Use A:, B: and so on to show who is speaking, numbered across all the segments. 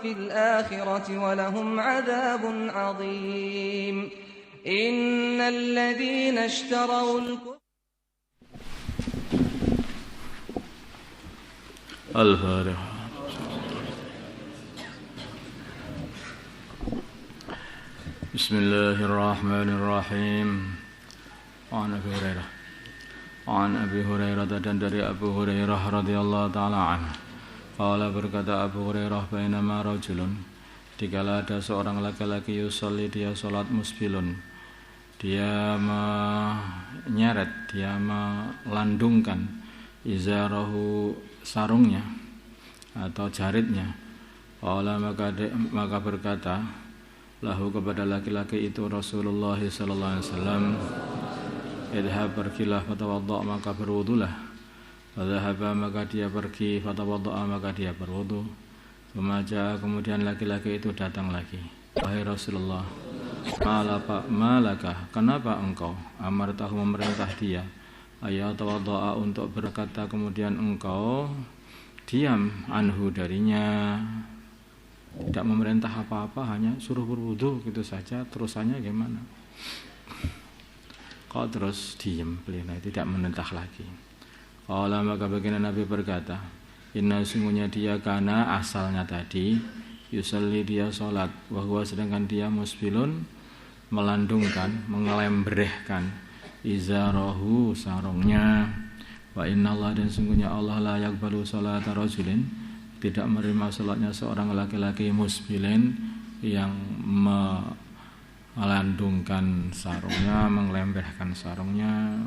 A: في الآخرة ولهم عذاب عظيم إن الذين اشتروا
B: الفاتحة. بسم الله الرحمن الرحيم. An Abi Hurairah dan dari Abu Hurairah radhiyallahu taala anhu. Qala berkata Abu Hurairah bainama rajulun, dikala ada seorang laki-laki yusolli, dia salat musbilun, dia menyeret, dia melandungkan izarahu, sarungnya atau jaritnya. Qala maka berkata lahu kepada laki-laki itu Rasulullah sallallahu alaihi wasallam, idhab pergilah fatawadda' maka berwudulah. Fadhahaba maka dia pergi, fatawadda' maka dia berwudu. Kemudian laki-laki itu datang lagi. Wahai Rasulullah, malaka, kenapa engkau amartahu memerintah dia ayatawadda'a untuk berkata, kemudian engkau diam anhu darinya, tidak memerintah apa-apa, hanya suruh berwudu gitu saja, terusannya gimana? Kau terus diam, beliau tidak menentah lagi. Qala maka baginda Nabi berkata, inna sungguhnya dia kana asalnya tadi yusalli dia salat, wa huwa sedangkan dia musbilun melandungkan, mengelembrehkan izarahu sarungnya. Wa innallaha dan sungguhnya Allah la yaqbalu salata rajulin, tidak menerima salatnya seorang laki-laki musbilin yang melandungkan sarungnya, mengelembrehkan sarungnya,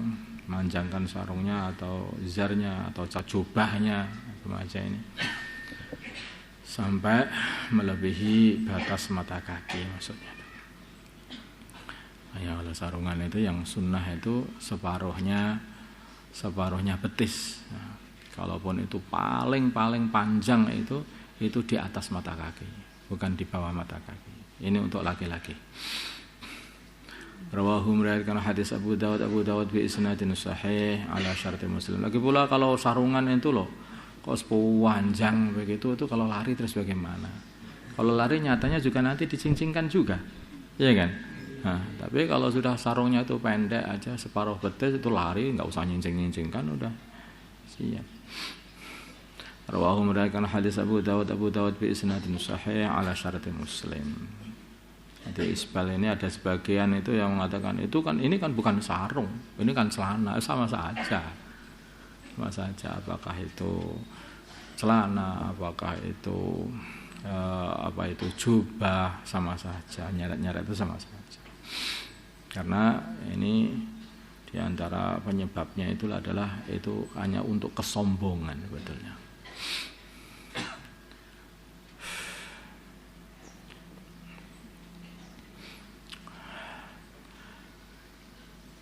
B: manjangkan sarungnya atau izarnya atau jubahnya remaja ini sampai melebihi batas mata kaki maksudnya. Ya, kalau sarungan itu yang sunnah itu separuhnya betis. Nah, kalaupun itu paling panjang itu di atas mata kaki, bukan di bawah mata kaki. Ini untuk laki-laki. Rawahu meriwayatkan hadis Abu Dawud bi isnadin sahih ala syarti Muslim. Lagi pula kalau sarungan itu loh, kok sepanjang begitu itu kalau lari terus bagaimana? Kalau lari nyatanya juga nanti dicincingkan juga, iya kan? Nah, tapi kalau sudah sarungnya itu pendek aja separuh betis itu lari nggak usah nyincing-nyincingkan udah siap. Rawahu meriwayatkan hadis Abu Dawud bi isnadin sahih ala syarti Muslim. Jadi isbal ini ada sebagian itu yang mengatakan ini kan bukan sarung, ini kan celana, sama saja apakah itu celana, apakah itu jubah, sama saja, nyeret itu sama saja. Karena ini diantara penyebabnya itu adalah itu hanya untuk kesombongan sebetulnya.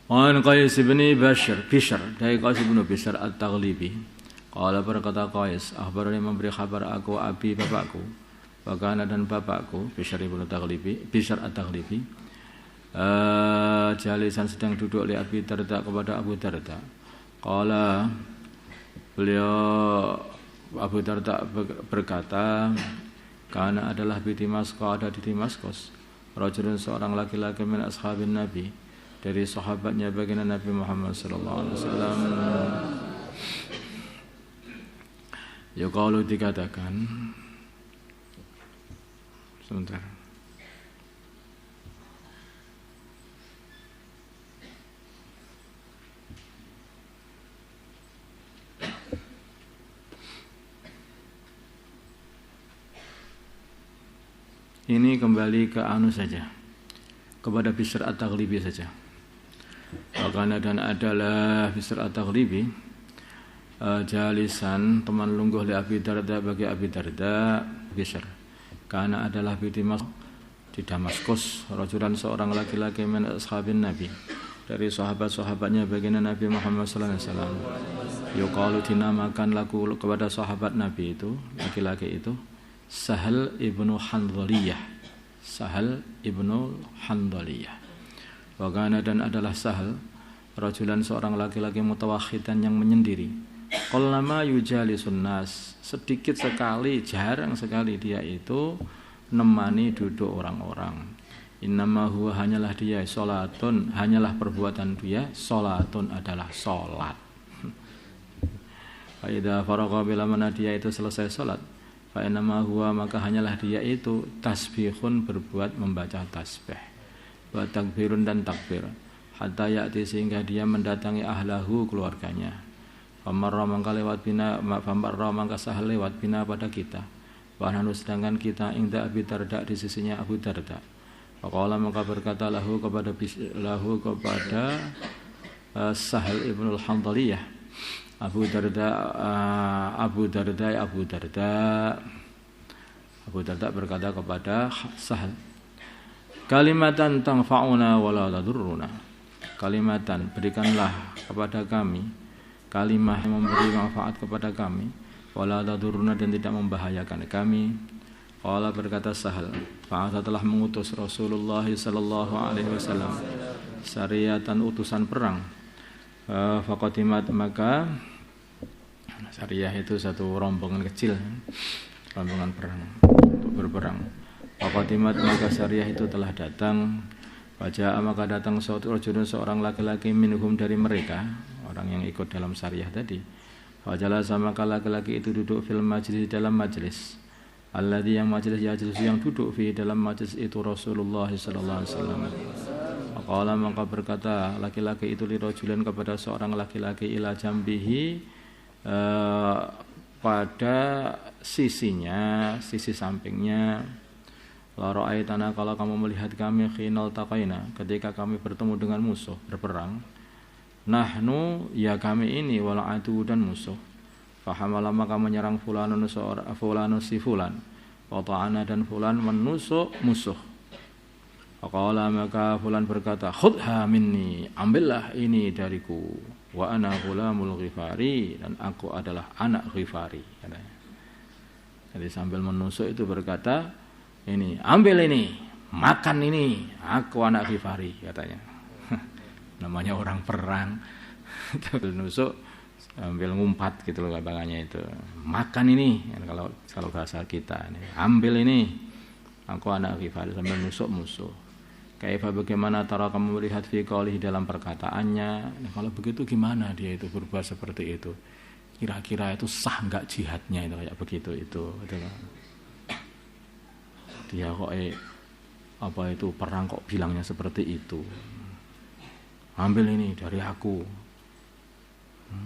B: An Qais bin Bishr dari Qais bin Bishr At-Taghlibi. Qala berkata Qais, akhbarani memberi kabar aku abi bapakku, Wakana dan bapakku Bishr At-Taghlibi. Jalisan sedang duduk oleh Abi Darda kepada Abu Darda. Qala beliau Abu Darda berkata, karena adalah di Damaskus, ada di Damaskus, rajulun seorang laki-laki min ashabin Nabi, dari sahabatnya baginda Nabi Muhammad sallallahu alaihi wasallam. Yuqalu dikatakan, sebentar. Ini kembali ke anu saja, kepada Bishr At-Taghlibi saja. Karena dan adalah Bishr At-Taghlibi jalisan teman lungguh li Abi Darda bagi Abi Darda Bishr. Karena adalah di Damaskus rajulan seorang laki-laki min ashabin Nabi, dari sahabat-sahabatnya baginda Nabi Muhammad sallallahu alaihi wasallam. Yuqalu dinamakan laku kepada sahabat Nabi itu, laki-laki itu Sahal ibnu Handaliyah. Wagana dan adalah Sahal rajulan seorang laki-laki mutawakhidan yang menyendiri, qallama yujalisun nas, sedikit sekali, jarang sekali dia itu nemani duduk orang-orang. Innama huwa, hanyalah dia salatun, hanyalah perbuatan dia salatun, adalah salat. Fa idza faragha, bila mana dia itu selesai salat, fa innama huwa, maka hanyalah dia itu tasbihun, berbuat membaca tasbih, wa takbirun, dan takbir, hatta ya'ti, sehingga dia mendatangi ahlahu, keluarganya. Famarra, maka lewat bina, famarra, maka sah lewat bina pada kita. Wa nahnu, sedangkan kita inda Abi Darda, di sisinya Abu Darda. Faqala, maka berkata lahu kepada Sahal ibnul Handaliyah, Abu Darda berkata kepada Sahal, kalimatan tanfa'una wa la tadurruna, kalimatan, berikanlah kepada kami kalimah yang memberi manfaat kepada kami, wala tadurruna, dan tidak membahayakan kami. Qala, berkata Sahal, fa'ata, telah mengutus Rasulullah sallallahu alaihi wasallam sariyatan, utusan perang. Faqatimat, maka sariyah itu satu rombongan kecil, rombongan perang untuk berperang. Faqatimat, maka sariyah itu telah datang. Wajah, maka datang seorang laki-laki minhum, dari mereka, orang yang ikut dalam sariyah tadi. Wajalah, sama laki-laki itu duduk fil majlis, dalam majlis. Alladzi, yang majlis, yang duduk fi, dalam majlis itu Rasulullah sallallahu alaihi wasallam. Qala, maka berkata laki-laki itu lirajulin, kepada seorang laki-laki, ila jambihi, pada sisinya, sisi sampingnya. La ra'aitana, kalau kamu melihat kami, khinal taqaina, ketika kami bertemu dengan musuh berperang. Nahnu, ya kami ini, wal adu, dan musuh. Fahamala, maka menyerang fulanun, fulanun si fulan, wa ta'ana, dan fulan menusuk musuh. Faqala, maka fulan berkata, khudha minni, ambillah ini dariku, wa ana ghulamul Ghifari, dan aku adalah anak Ghifari. Jadi sambil menusuk itu berkata, ini, ambil ini, makan ini, aku anak Ghifari, katanya. Namanya orang perang, sambil nusuk, sambil ngumpat gitu loh kabangannya itu. Makan ini, kalau bahasa kita ini, ambil ini, aku anak Ghifari, sambil nusuk musuh. Kaifa, bagaimana tara kamu melihat fi qaulihi, dalam perkataannya. Nah, kalau begitu gimana dia itu berbuat seperti itu? Kira-kira itu sah enggak jihadnya itu kayak begitu itu kan? Dia kok apa itu perang kok bilangnya seperti itu. Ambil ini dari aku.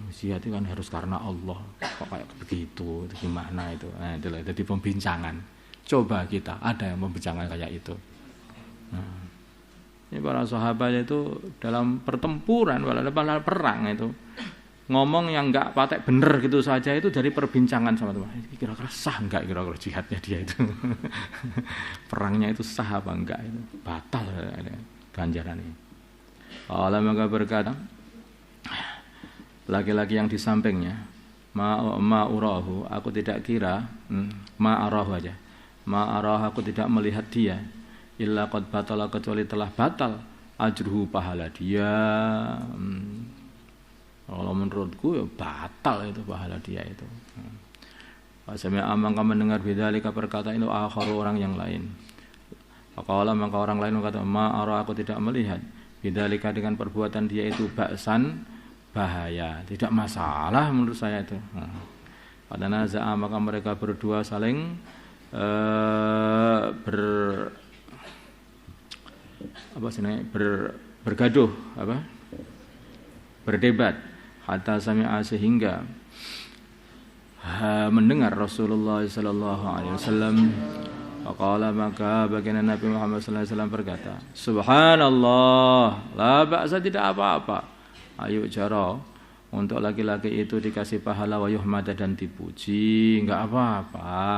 B: Jihad itu kan harus karena Allah. Kok kayak begitu? Itu gimana itu? Nah, itulah jadi pembincangan. Coba kita ada yang membincangan kayak itu. Nah, ini para sahabat itu dalam pertempuran, dalam perang itu ngomong yang enggak patek bener gitu saja itu dari perbincangan sama teman. Kira-kira sah enggak kira-kira jihadnya dia itu? Perangnya itu sah apa enggak itu? Batal ganjaran ini. Allah, maka berkata laki-laki yang di sampingnya, ma urahu, aku tidak kira, ma arahu aja. Ma arahu, aku tidak melihat dia, illa qad batala, kecuali telah batal ajruhu, pahala dia. Kalau menurutku ya batal itu pahala dia itu. Pasami amang kamu mendengar bidzalika, perkataan itu akharu, orang yang lain. Faqala, maka orang lain berkata, ma ara, aku tidak melihat bidzalika, dengan perbuatan dia itu, ba'san, bahaya, tidak masalah menurut saya itu. Pada naza'a, maka mereka berdua saling bergaduh, berdebat. Hatta sami'a, sehingga mendengar Rasulullah sallallahu alaihi wasallam. Faqala, maka baginda Nabi Muhammad sallallahu alaihi wasallam berkata, subhanallah, la ba'sa, tidak apa-apa. Ayo jara, untuk laki-laki itu dikasih pahala, wa yuhmada, dan dipuji, enggak apa-apa.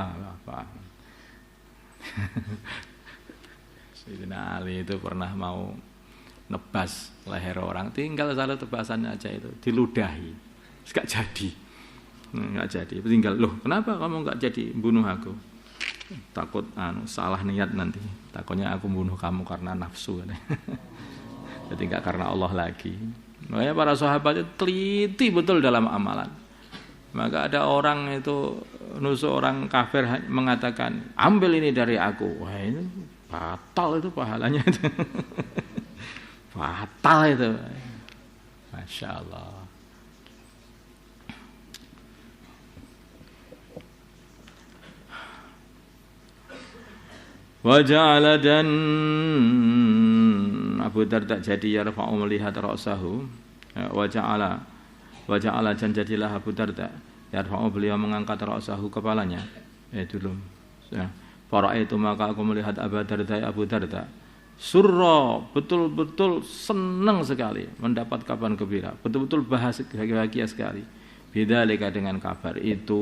B: Sayyidina Ali itu pernah mau nebas leher orang, tinggal satu tebasannya aja itu diludahi, enggak jadi, tinggal, loh kenapa kamu enggak jadi bunuh aku? Takut salah niat nanti, takutnya aku bunuh kamu karena nafsu. Jadi enggak karena Allah lagi. Makanya para sahabat itu teliti betul dalam amalan. Maka ada orang itu nusuk orang kafir mengatakan, ambil ini dari aku. Wah, ini batal itu pahalanya itu. Batal itu. Masya Allah. Waja'ala dan Abu Darda jadi yarfa'u melihat ra'sahu. Waja'ala dan jadilah Abu Darda yarfa'u beliau mengangkat ra'sahu kepalanya. Dulu. Para itu maka aku melihat Abu Darda. Surra, betul-betul senang sekali mendapat kabar gembira. Betul-betul bahagia sekali. Bidzalika dengan kabar itu.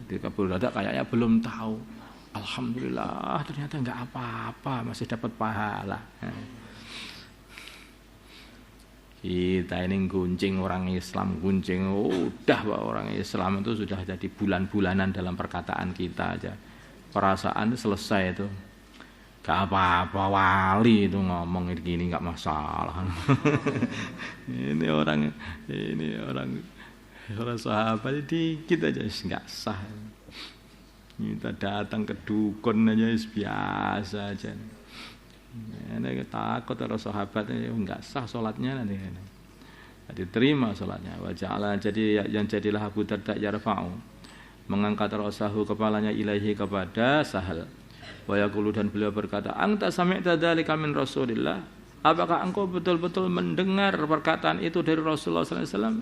B: Abu Darda kayaknya belum tahu. Alhamdulillah ternyata enggak apa-apa, masih dapat pahala. Kita ini guncing orang Islam, guncing udah bahwa orang Islam itu sudah jadi bulan-bulanan dalam perkataan kita aja. Perasaan selesai itu. Enggak apa-apa, wali itu ngomong gini enggak masalah. Ini orang sahabat dikit aja enggak sah. Kita datang ke dukun aja biasa aja. Ini takut kalau sahabat enggak sah sholatnya nanti. Diterima sholatnya. Waja'ala jadi yang jadilah Abu Darda yarfa'u mengangkat ra'sahu kepalanya ilaihi kepada Sahal. Wa yaqulu dan beliau berkata, "Anta sami'ta dzalika min Rasulillah?" Apakah engkau betul-betul mendengar perkataan itu dari Rasulullah sallallahu alaihi wasallam?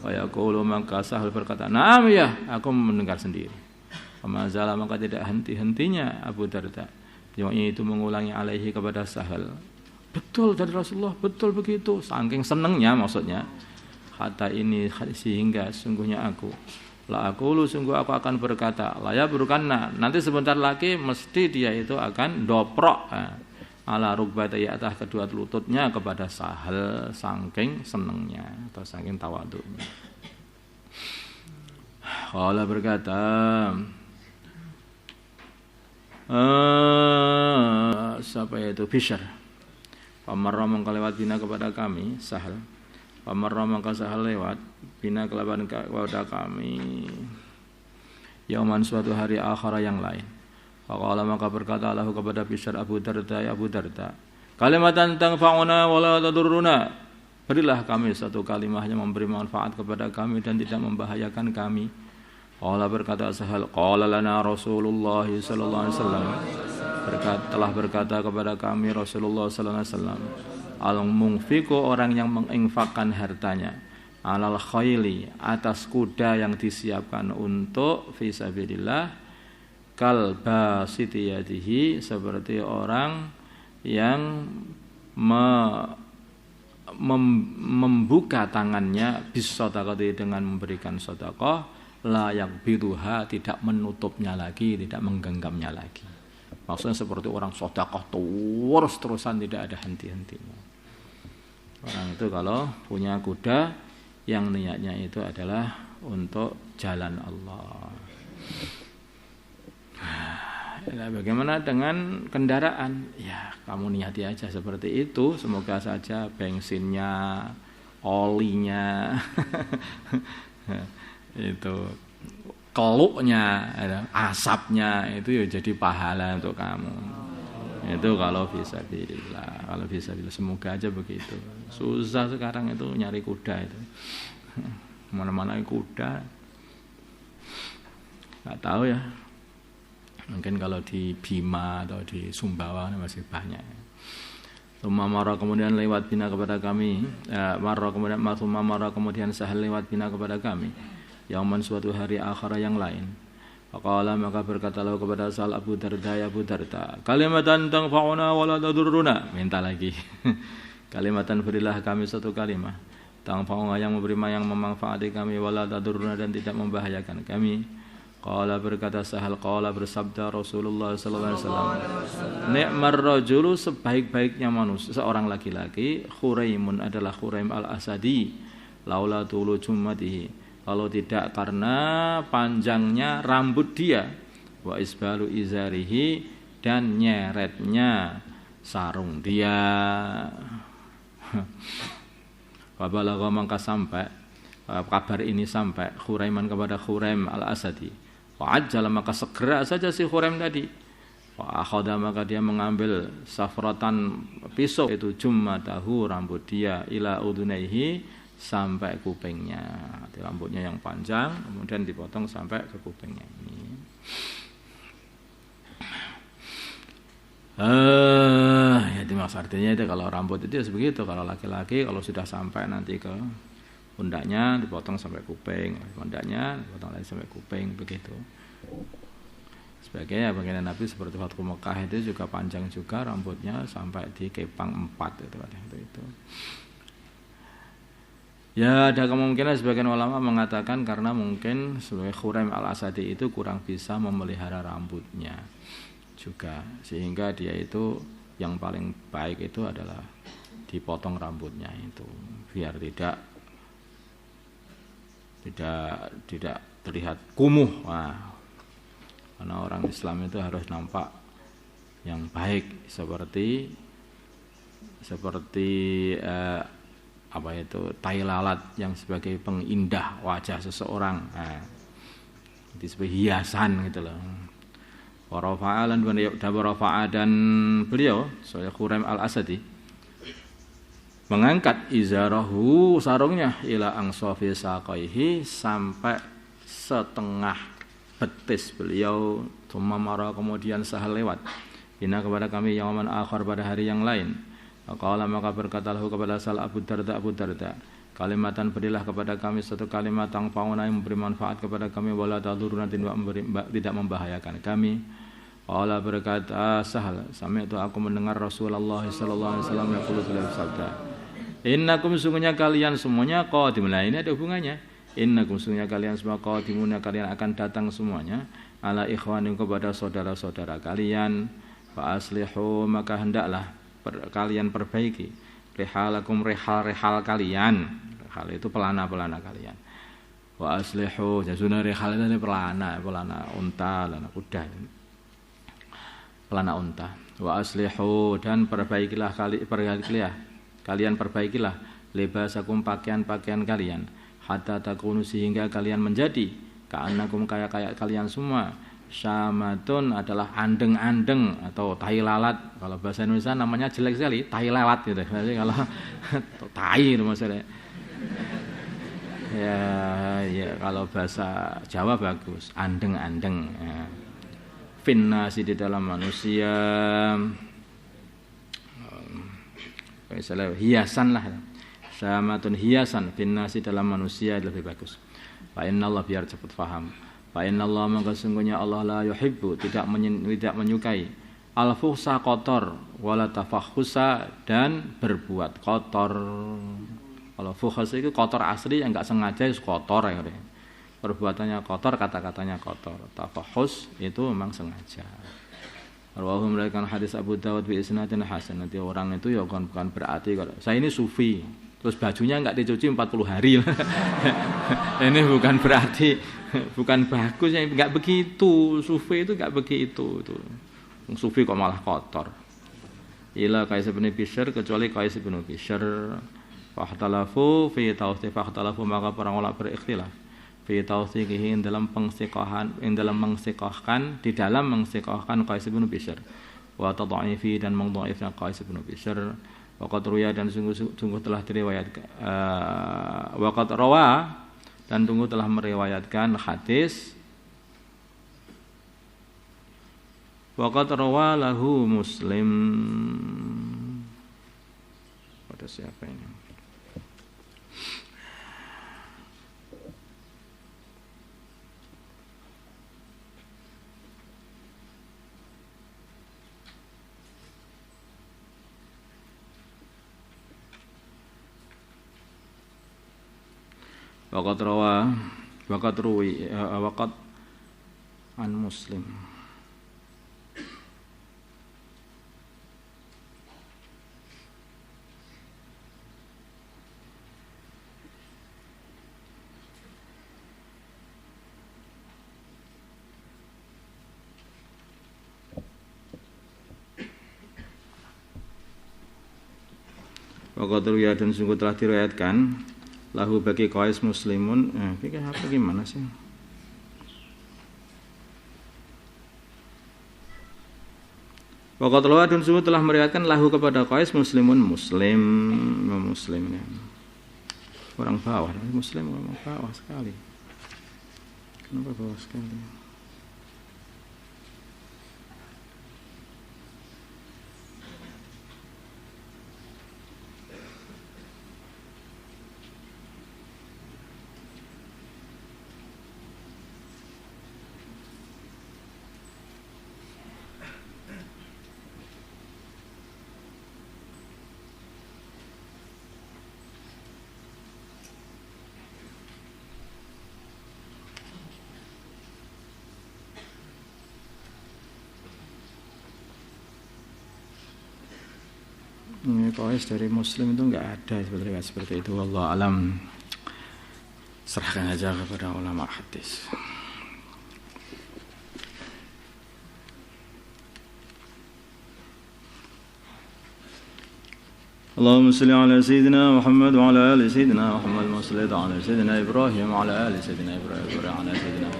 B: Wa yaqulu maka Sahal berkata, "Na'am ya, aku mendengar sendiri." Pemazala maka tidak henti-hentinya Abu Darda yang itu mengulangi alaihi kepada Sahal. Betul dari Rasulullah, betul begitu. Saking senengnya maksudnya. Kata ini sehingga sungguhnya aku sungguh aku akan berkata, la yabrukanna. Nanti sebentar lagi mesti dia itu akan doprok ala rukbati atas kedua lututnya kepada Sahal saking senengnya atau saking tawadhunya. Allah berkata, siapa itu Bishr pamarra mengka lewat bina kepada kami Sahal pamarra mengka Sahal lewat bina kepada kami yauman suatu hari akhara yang lain. Faqala maka berkata Allah kepada Bishr Abu Darda kalimatan tanfa'una wa la tadurruna, berilah kami satu kalimat yang memberi manfaat kepada kami dan tidak membahayakan kami. Allah berkata Sahal, qala lana Rasulullah sallallahu alaihi wasallam, telah berkata kepada kami Rasulullah sallallahu alaihi wasallam, al-munfiqu orang yang menginfakkan hartanya, alal khayli atas kuda yang disiapkan untuk fisabilillah, kal basiti yadihi seperti orang yang membuka tangannya bis sedekah dengan memberikan sedekah, layak biruha tidak menutupnya lagi, tidak menggenggamnya lagi. Maksudnya seperti orang sedekah terus-terusan tidak ada henti-hentinya. Orang itu kalau punya kuda yang niatnya itu adalah untuk jalan Allah. Nah, bagaimana dengan kendaraan? Ya, kamu niati aja seperti itu. Semoga saja bensinnya, olinya itu keluknya, asapnya itu ya jadi pahala untuk kamu. Itu kalau fisabilillah. Kalau fisabilillah semoga aja begitu. Susah sekarang itu nyari kuda itu. Mana-mana kuda. Enggak tahu ya. Mungkin kalau di Bima atau di Sumbawa masih banyak. Marra kemudian lewat bina kepada kami. Marra kemudian Sahal lewat bina kepada kami. Yauman suatu hari akhara yang lain. Faqala maka berkatalah kepada Sahal Abu Darda kalimatan tanfa'una wa la tadurruna, minta lagi. Kalimatan berilah kami satu kalimat tanfa'una yang memberi yang memanfaati kami wa la tadurruna dan tidak membahayakan kami. Qala berkata Sahal, qala bersabda Rasulullah sallallahu alaihi wasallam, ni'mar rajulu sebaik-baiknya manusia seorang laki-laki Khuraimun adalah Khuraim al-Asadi laula tulu jummatihi, kalau tidak karena panjangnya rambut dia, wa isbalu izarihi dan nyeretnya sarung dia. Wabalagha mangka sampai kabar ini sampai Khuraiman kepada Khuraim al-Asadi. Wa ajjala, maka segera saja si Khuraim tadi. Wa akhadha, maka dia mengambil safratan pisau, itu jummatahu, rambut dia, ila udunaihi, sampai kupingnya. Rambutnya yang panjang kemudian dipotong sampai ke kupingnya ini. Ya itu maksud artinya itu kalau rambut itu begitu. Kalau laki-laki kalau sudah sampai nanti ke pundaknya dipotong sampai kuping, pundaknya dipotong lagi sampai kuping, begitu. Sebagai bagian Nabi seperti Fathu Mekah itu juga panjang juga rambutnya sampai di kepang 4 itu. Ya ada kemungkinan sebagian ulama mengatakan karena mungkin sebagai Khuraim al-Asadi itu kurang bisa memelihara rambutnya juga, sehingga dia itu yang paling baik itu adalah dipotong rambutnya itu biar tidak terlihat kumuh. Karena orang Islam itu harus nampak yang baik seperti tai lalat yang sebagai pengindah wajah seseorang. Itu sebagai hiasan gitu loh. Warafa'a dan beliau Syekh Khuraim al-Asadi mengangkat izarahu, sarungnya, ila angsafi saqaihi, sampai setengah betis beliau. Tumamara, kemudian sahal lewat, bina kepada kami yauman akhar, pada hari yang lain. Qala, maka berkatalah kepada Sal Abu Darda, kalimatan, berilah kepada kami satu kalimat yang fauna, yang memberi manfaat kepada kami, wala taduruna, tidak membahayakan kami. Qala, berkata Sahal, sami'tu, aku mendengar Rasulullah sallallahu alaihi wasallam yaqulu, bersabda, innakum, sungguhnya kalian semuanya, qadimun, ini ada hubungannya. Innakum, sungguhnya kalian semua, qadimun, kalian akan datang semuanya, ala ikhwanin, kepada saudara-saudara kalian. Fa aslihu, maka hendaklah kalian perbaiki rihalakum, rihal kalian. Rihal itu pelana-pelana kalian. Wa aslihu, jasuna rihal itu pelana unta, pelana kuda, pelana unta. Wa aslihu, dan kalian perbaikilah libasakum, pakaian-pakaian kalian, hatta takunu, sehingga kalian menjadi ka'annakum, kayak kalian semua, syamatun, adalah andeng-andeng atau tai lalat. Kalau bahasa Indonesia namanya jelek sekali, tai lalat gitu. Jadi kalau tai itu maksudnya. Ya kalau bahasa Jawa bagus, andeng-andeng. Ya. Finnasi, di dalam manusia. Misalnya hiasan lah, syamatun, hiasan, finnasi, dalam manusia, lebih bagus. Fa innallaha, biar cepat paham. Fa innallaha, maka sungguhnya Allah la yuhibbu, tidak menyukai al-fuhsa, kotor, wala tafakhusa, dan berbuat kotor. Kalau fuhs itu kotor asli yang enggak sengaja itu kotor ya. Perbuatannya kotor, kata-katanya kotor. Tafakhus itu memang sengaja. Rawahu, meriwayatkan hadis Abu Dawud bi isnadin hasan. Nanti orang itu ya bukan berarti kalau saya ini sufi, terus bajunya enggak dicuci 40 hari. Ini bukan berarti bukan bagus, ya enggak begitu. Sufi itu enggak begitu itu. Sufi kok malah kotor. Ila Qais bin Bishr, kecuali Qais bin Bishr. Fahtalafu fi tawsif, fahtalafu, maka para ulama berikhtilaf fi tawsiqihi, dalam mengsikohkan Qais bin Bishr, wa tadha'ifi, dan mengdhaifnya Qais bin Bishr. Waqad ruya, dan sungguh telah diriwayatkan, waqad rawa, dan sungguh telah meriwayatkan hadis, waqad rawa lahu Muslim. Pada siapa ini? Waqad an Muslim. Waqad ruya, dan sungguh telah diriwayatkan lahu bagi Qais muslimun. Ini apa gimana sih? Waqat lawadun sungguh telah meriwayatkan lahu kepada Qais muslimun muslim ya. Orang bawah, muslim orang bawah sekali. Kenapa bawah sekali? Ini Qais dari muslim itu enggak ada seperti itu. Wallahu alam. Serahkan aja kepada ulama hadis. Allahumma salli ala sayyidina Muhammad wa ala ali sayyidina Muhammad wa salli ala sayyidina Ibrahim wa ala ali sayyidina Ibrahim wa ala sayyidina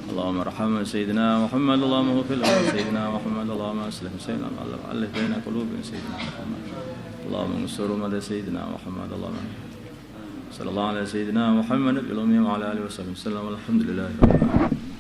B: اللهم ارحم سيدنا محمد اللهم اغفر له سيدنا محمد اللهم اصلح سيدنا محمد والف بين قلوب سيدنا محمد اللهم انصر مدى سيدنا محمد اللهم صلى الله على سيدنا محمد الأمي وعلى آله وصحبه وسلم والحمد لله رب العالمين.